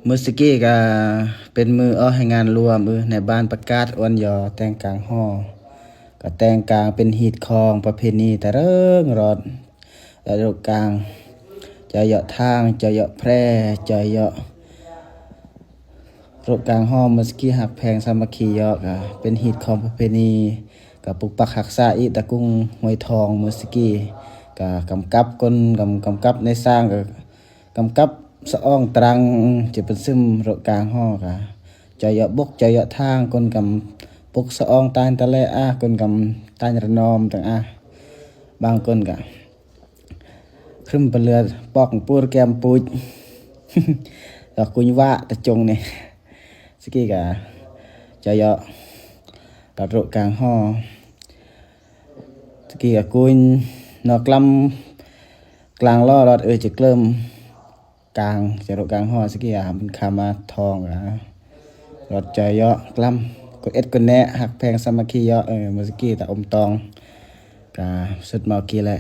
มือสกี้ก็เป็นมือให้งานรวมในบ้านประกาศอ้วนยอแต่งกลางห้อก็แต่งกลางเป็นฮีตคองประเพณีแต่เรื่องรอดแล้วตรงกลางจะเหยาะทางจะเหยาะแพร่จะเหยาะตรงกลางห้อมือสกี้หักแพงสามัคคียอกเป็นฮีตคองประเพณีกับปุกปักหักษาอีตะกุ้งหวยทองมือสกี้ก็กำกับคนกำกับในสร้างก็กำกับสะอ้องตรังจะเป็นซึมโรกลางห้อกะจะเหยาะบกจะเหยาะทางคนกำปุกสะอ้องตายตะเลคนกำตายระนอมต่างบางคนกะครึมเปลือปอกปูรแกมปูด แล้วคุญว่าตะจงเนี่ยสกี้กะจะเหยาะตัดโรกลางห้อสกี้กะคุญนอกลำกลางล้อรอดจะเริ่มกลางจะโรกลางห้อสกี้เป็นคามาทองรอดใจเยาะกล้ำกดเอ็ดกดแนะหักแพงสามัคคีเยาะมือสกี้แต่อมตองกาสุดเมากี้แหละ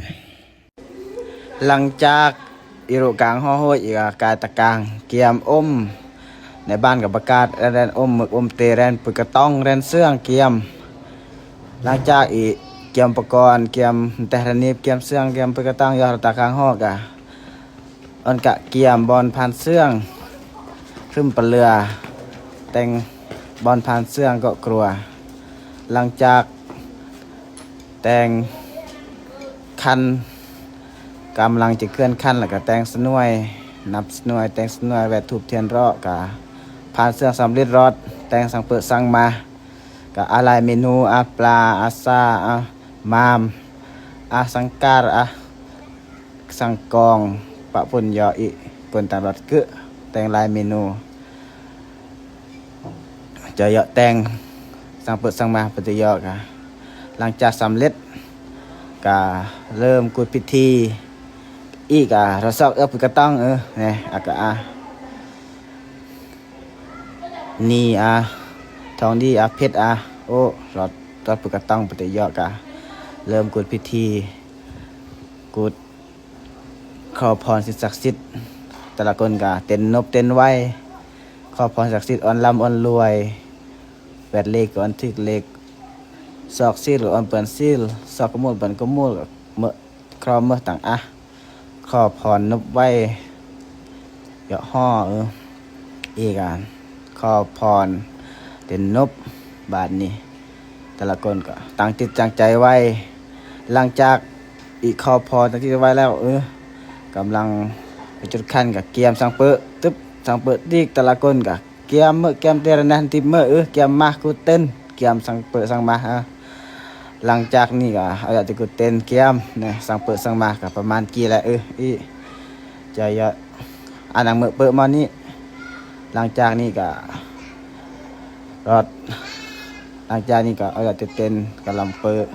หลังจากอีโรกลางห้อห้อยอีกกายตะกลางเกียมในบ้านกับประกาศแรนหมึกเตแรนปุกกระต้องแรนเสื่องเกียมหลังจากอีเกียมประกอบเกียมแต่ระนีบเกียมเสื่องเกียมปุกกระต้องยอดตะกลางห้อกะอันกะเกียมบอลพันเสื่องขึ้นปลาเรือแต่งบอลพันเสื่องก็กลัวหลังจากแต่งคันกำลังจะเคลื่อนคันแล้วก็แต่งสนวยนับสนวยแต่งสนวยแวดถูกเทียนรอกะผ่านเสื่องสำลิดรอดแต่งสังเปิดสั่งมากะอะไรเมนูปลาซามามสังการสังกองปะปุ่นยออีปุ่นตามรถกึแต่งลายเมนูจะเยาะแต่งสั่งเปิดสั่งมาปฏิยอกะหลังจากสำเร็จกะเริ่มกุดพิธีอีกเราซอกปุกกระต้องเนี่ยนี่ทองดีเพชรโอ้รถปุกกระต้องปฏิยอกะเริ่มกุดพิธีกุดขอพรสิ่งศักดิ์สิทธิ์แต่ละคนก็เต้นนบเต้นไว้ขอพรศักดิ์สิทธิ์อ่อนลำอ่อนรวยแปดเลขก็อ่อนทึกเลขซอกซีลก็อ่อนเปิ่นซีลซอกกมูลเปิ่นกมูลเมื่อครอมเมื่อต่างขอพรนบไว้เยาะห่ออีกขอพรเต้นนบบาทนี้แต่ละคนก็ตั้งจิตตั้งใจไว้หลังจากอีกขอพรตั้งจิตไว้แล้วกำลังไปจุดขั้นกับเกียมสังเปิดตึ๊บสังเปิดดีแต่ละคนกับเกียมเมื่อเกียมเตระนันติเมื่อเกียมมากูเต้นเกียมสังเปิดสังมาหลังจากนี้ก็เอาจะกูเต้นเกียมเนี่ยสังเปิดสังมากับประมาณกี่แหละจะเยอะหนังเมื่อเปิดมานี้หลังจากนี้ก็รอดหลังจากนี้ก็เอาจะเต้นกับลำเปิด